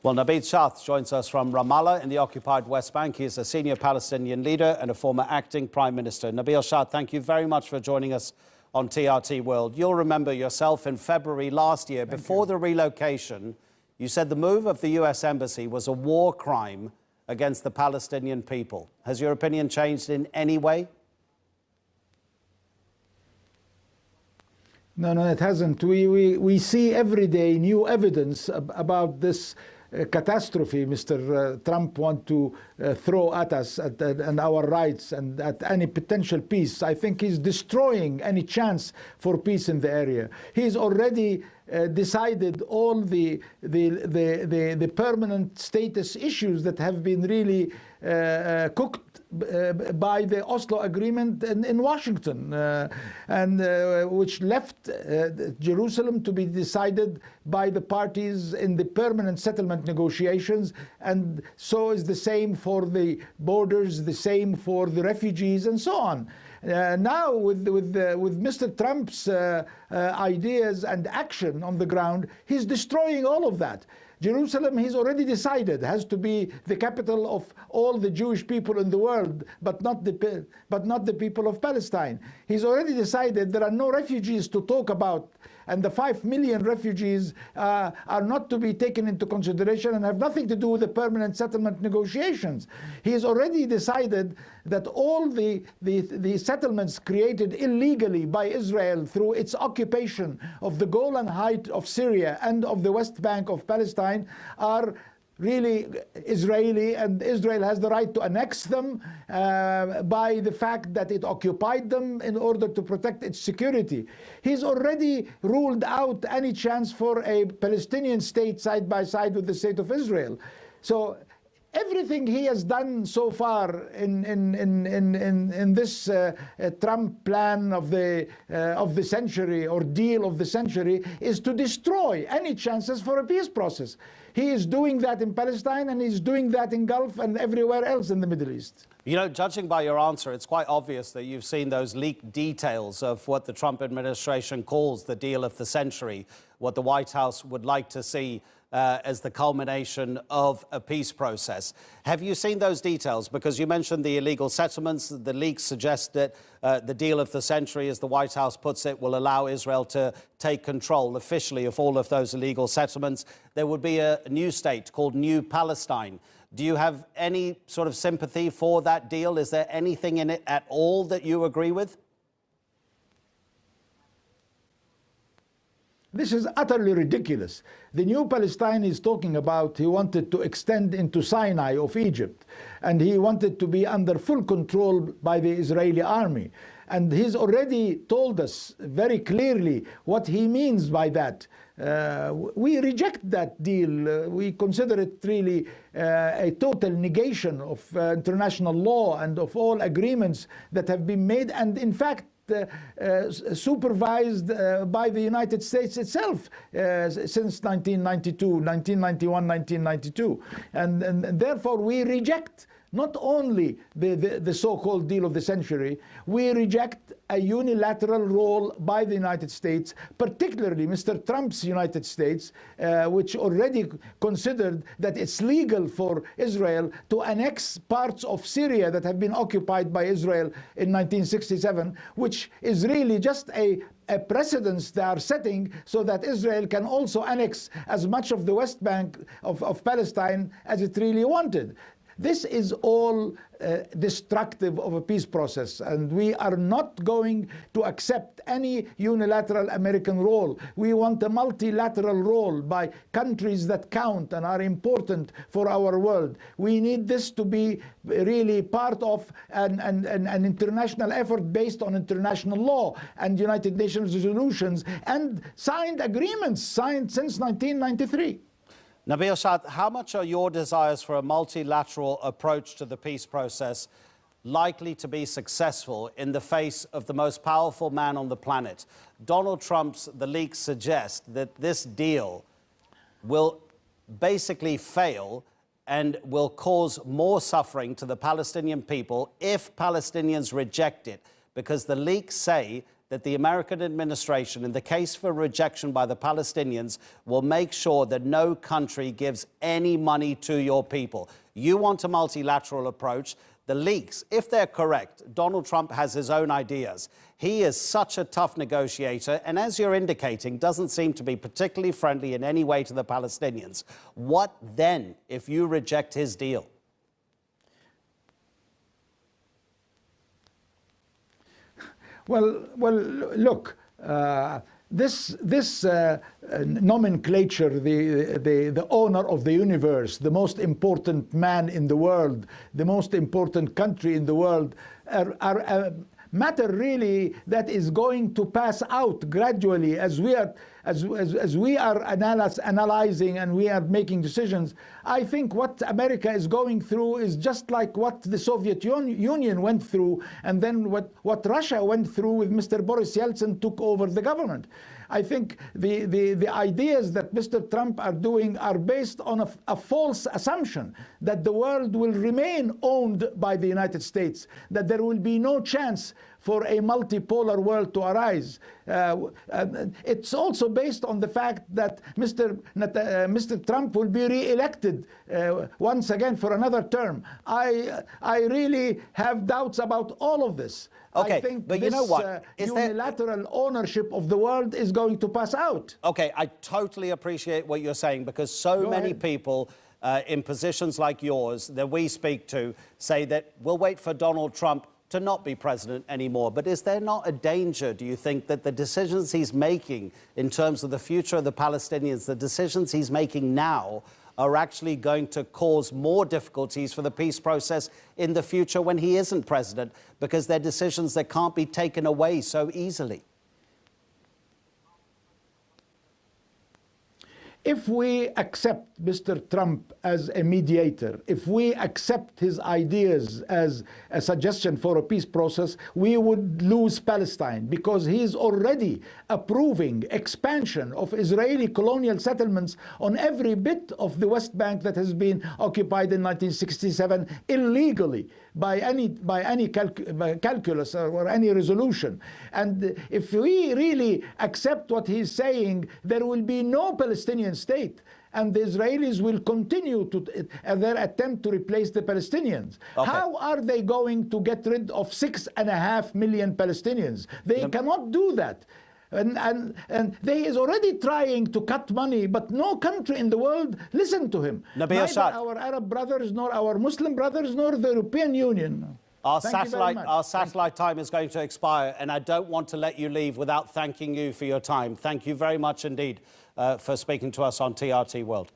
Well, Nabil Shah joins us from Ramallah in the occupied West Bank. He is a senior Palestinian leader and a former acting prime minister. Nabil Shah, thank you very much for joining us on TRT World. You'll remember yourself in February last year, before the relocation, you said the move of the US Embassy was a war crime against the Palestinian people. Has your opinion changed in any way? No, it hasn't. We see every day new evidence about this catastrophe Mr. Trump wants to throw at us and our rights and at any potential peace. I think he's destroying any chance for peace in the area. He's already decided all the permanent status issues that have been really cooked by the Oslo Agreement in Washington, and which left Jerusalem to be decided by the parties in the permanent settlement negotiations, and so is the same for the borders, the same for the refugees, and so on. Now, with Mr. Trump's ideas and action on the ground, he's destroying all of that. Jerusalem, he's already decided, has to be the capital of all the Jewish people in the world, but not the people of Palestine. He's already decided there are no refugees to talk about, and the 5 million refugees are not to be taken into consideration and have nothing to do with the permanent settlement negotiations. He's already decided that all the settlements created illegally by Israel through its occupation of the Golan Heights of Syria and of the West Bank of Palestine are really Israeli, and Israel has the right to annex them by the fact that it occupied them in order to protect its security. He's already ruled out any chance for a Palestinian state side by side with the state of Israel. So everything he has done so far in this Trump plan of the century, or deal of the century, is to destroy any chances for a peace process. He is doing that in Palestine, and he's doing that in Gulf and everywhere else in the Middle East. You know, judging by your answer, it's quite obvious that you've seen those leaked details of what the Trump administration calls the deal of the century, what the White House would like to see as the culmination of a peace process. Have you seen those details? Because you mentioned the illegal settlements. The leaks suggest that the deal of the century, as the White House puts it, will allow Israel to take control officially of all of those illegal settlements. There would be a new state called New Palestine. Do you have any sort of sympathy for that deal? Is there anything in it at all that you agree with? This is utterly ridiculous. The New Palestine is talking about, he wanted to extend into Sinai of Egypt, and he wanted to be under full control by the Israeli army. And he's already told us very clearly what he means by that. We reject that deal. We consider it really a total negation of international law and of all agreements that have been made, and in fact supervised by the United States itself since 1991, 1992. And therefore we reject not only the so-called deal of the century, we reject a unilateral role by the United States, particularly Mr. Trump's United States, which already considered that it's legal for Israel to annex parts of Syria that have been occupied by Israel in 1967, which is really just a precedence they are setting so that Israel can also annex as much of the West Bank of Palestine as it really wanted. This is all destructive of a peace process, and we are not going to accept any unilateral American role. We want a multilateral role by countries that count and are important for our world. We need this to be really part of an international effort based on international law and United Nations resolutions and signed agreements signed since 1993. Nabil Shah, how much are your desires for a multilateral approach to the peace process likely to be successful in the face of the most powerful man on the planet? Donald Trump's, the leaks suggest that this deal will basically fail and will cause more suffering to the Palestinian people if Palestinians reject it, because the leaks say that the American administration, in the case for rejection by the Palestinians, will make sure that no country gives any money to your people. You want a multilateral approach. The leaks, if they're correct, Donald Trump has his own ideas. He is such a tough negotiator, and as you're indicating, doesn't seem to be particularly friendly in any way to the Palestinians. What then if you reject his deal? Well, look, this nomenclature, the owner of the universe, the most important man in the world, the most important country in the world, are a matter really that is going to pass out gradually as we are analyzing and we are making decisions. I think what America is going through is just like what the Soviet Union went through, and then what Russia went through with Mr. Boris Yeltsin took over the government. I think the ideas that Mr. Trump are doing are based on a false assumption that the world will remain owned by the United States, that there will be no chance for a multipolar world to arise. It's also based on the fact that Mr. Trump will be re-elected once again for another term. I really have doubts about all of this. Okay, I think but this you know what? Unilateral ownership of the world is going to pass out. Okay, I totally appreciate what you're saying, because so many people in positions like yours that we speak to say that we'll wait for Donald Trump to not be president anymore. But is there not a danger, do you think, that the decisions he's making in terms of the future of the Palestinians, the decisions he's making now, are actually going to cause more difficulties for the peace process in the future when he isn't president, because they're decisions that can't be taken away so easily? If we accept Mr. Trump as a mediator, if we accept his ideas as a suggestion for a peace process, we would lose Palestine, because he is already approving expansion of Israeli colonial settlements on every bit of the West Bank that has been occupied in 1967 illegally by any calculus or any resolution. And if we really accept what he's saying, there will be no Palestinian state, and the Israelis will continue to their attempt to replace the Palestinians. Okay. How are they going to get rid of 6.5 million Palestinians? They cannot do that. And he is already trying to cut money, but no country in the world listened to him. Neither our Arab brothers, nor our Muslim brothers, nor the European Union. Our satellite time is going to expire, and I don't want to let you leave without thanking you for your time. Thank you very much indeed for speaking to us on TRT World.